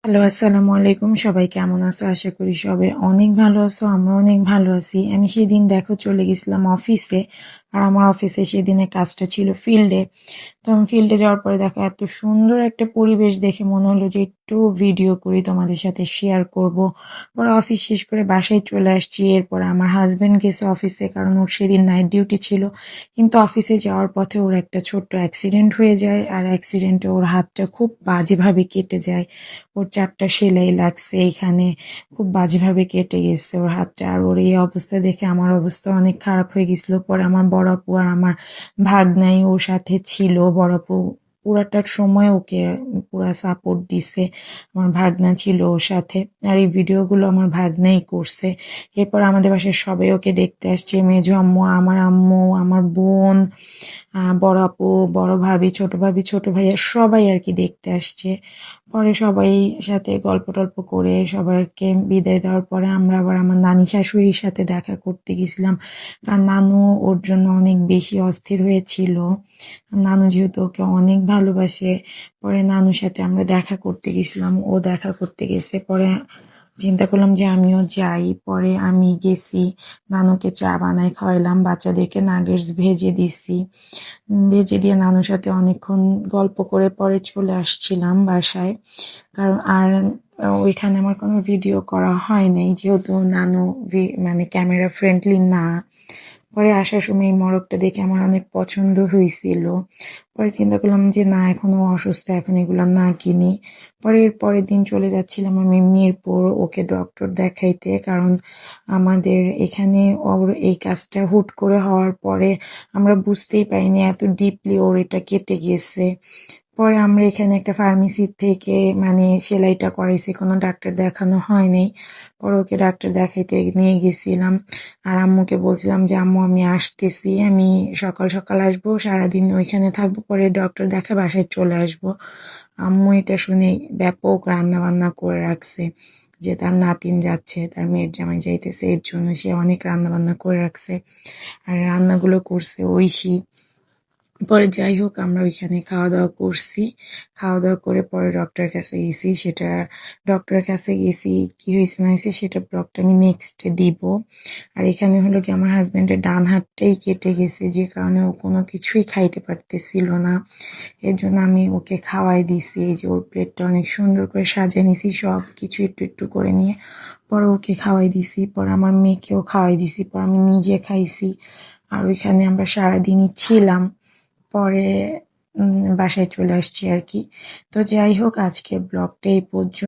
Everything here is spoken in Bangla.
হ্যালো, আসসালামু আলাইকুম। সবাই কেমন আছো? আশা করি সবাই অনেক ভালো আছো। আমরা অনেক ভালো আছি। আমি সেদিন দেখো চলে গেছিলাম অফিসে। আর আমার অফিসে সেদিনের কাজটা ছিল ফিল্ডে। তো আমি ফিল্ডে যাওয়ার পরে দেখো এত সুন্দর একটা পরিবেশ দেখে মনে হলো যে একটু ভিডিও করি, তোমাদের সাথে শেয়ার করব। পরে অফিস শেষ করে বাসায় চলে আসছি। এরপরে আমার হাজবেন্ড গেছে অফিসে, কারণ ওর সেদিন নাইট ডিউটি ছিল। কিন্তু অফিসে যাওয়ার পথে ওর একটা ছোট্ট অ্যাক্সিডেন্ট হয়ে যায়, আর অ্যাক্সিডেন্টে ওর হাতটা খুব বাজেভাবে কেটে যায়। ওর 4টা সেলাই লাগছে এখানে, খুব বাজেভাবে কেটে গেছে ওর হাতটা। আর ওর এই অবস্থা দেখে আমার অবস্থা অনেক খারাপ হয়ে গেছিল। পরে আমার বড় আপু আর আমার ভাগনাই ওর সাথে ছিল। বড় আপু পুরাটার সময় ওকে পুরা সাপোর্ট দিছে। আমার ভাগনা ছিল ওর সাথে। আর এই ভিডিওগুলো আমার ভাগনাই করছে। এরপর আমাদের বাসায় সবাই ওকে দেখতে আসছে, মেজো আম্মু, আমার আম্মু, আমার বোন, বড় আপু, বড় ভাবি, ছোট ভাইয়া সবাই আর কি দেখতে আসছে। পরে সবাই সাথে গল্প টল্প করে সবাইকে বিদায় দেওয়ার পরে আমরা আবার আমার নানি শাশুড়ির সাথে দেখা করতে গেছিলাম। কারণ নানু ওর জন্য অনেক বেশি অস্থির হয়েছিল। নানু যেহেতু ওকে অনেক ভালোবাসে। পরে নানুর সাথে আমরা দেখা করতে গেছিলাম, ও দেখা করতে গেছে। পরে চিন্তা করলাম যে আমিও যাই। পরে আমি গেছি, নানুকে চা বানাই খাওয়াইলাম, বাচ্চাদেরকে নাগেটস ভেজে দিছি। ভেজে দিয়ে নানুর সাথে অনেকক্ষণ গল্প করে পরে চলে আসছিলাম বাসায়। কারণ আর ওইখানে আমার কোনো ভিডিও করা হয় নাই, যেহেতু নানু মানে ক্যামেরা ফ্রেন্ডলি না। পরে আসার সময় এই মোরগটা দেখে আমার অনেক পছন্দ হয়েছিল। পরে চিন্তা করলাম যে না, এখনো অসুস্থ, এখন এগুলো না কিনি। পরে এর পরের দিন চলে যাচ্ছিলাম আমি মিরপুর ওকে ডক্টর দেখাইতে। কারণ আমাদের এখানে ওর এই কাজটা হুট করে হওয়ার পরে আমরা বুঝতেই পারিনি এত ডিপলি ওর এটা কেটে গেছে। পরে আমরা এখানে একটা ফার্মেসি থেকে মানে সেলাইটা করাইছি, কোনো ডাক্তার দেখানো হয়নি। পরে ওকে ডাক্তার দেখাইতে নিয়ে গেছিলাম। আর আম্মুকে বলছিলাম যে আম্মু আমি আসতেছি, আমি সকাল সকাল আসবো, সারাদিন ওইখানে থাকবো, পরে ডক্টর দেখা বাসায় চলে আসবো। আম্মু এটা শুনে ব্যাপক রান্না বান্না করে রাখছে, যে তার নাতিন যাচ্ছে, তার মেয়ের জামাই যাইতেছে, এর জন্য সে অনেক রান্না বান্না করে রাখছে। আর রান্নাগুলো করছে ঐশী। পরে যাই হোক আমরা ওইখানে খাওয়া দাওয়া করছি। খাওয়া দাওয়া করে পরে ডক্টরের কাছে গেছি। সেটা ডক্টরের কাছে গেছি, কি হয়েছে না হয়েছে সেটা ব্লগটা আমি নেক্সট দিব। আর এখানে হলো কি আমার হাজবেন্ডের ডান হাতটাই কেটে গেছে, যে কারণে ও কোনো কিছুই খাইতে পারতেছিল না। এর জন্য আমি ওকে খাওয়াই দিছি। এই যে ওর প্লেটটা অনেক সুন্দর করে সাজিয়ে নিছি, সব কিছু একটু একটু করে নিয়ে পরে ওকে খাওয়াই দিছি। পরে আমার মেয়েকেও খাওয়াই দিছি, পরে আমি নিজে খাইছি। আর ওইখানে আমরা সারাদিনই ছিলাম। পরে বাসায় চলে আসছি আর কি। তো যাই হোক, আজকে ব্লগটা এই পর্যন্ত।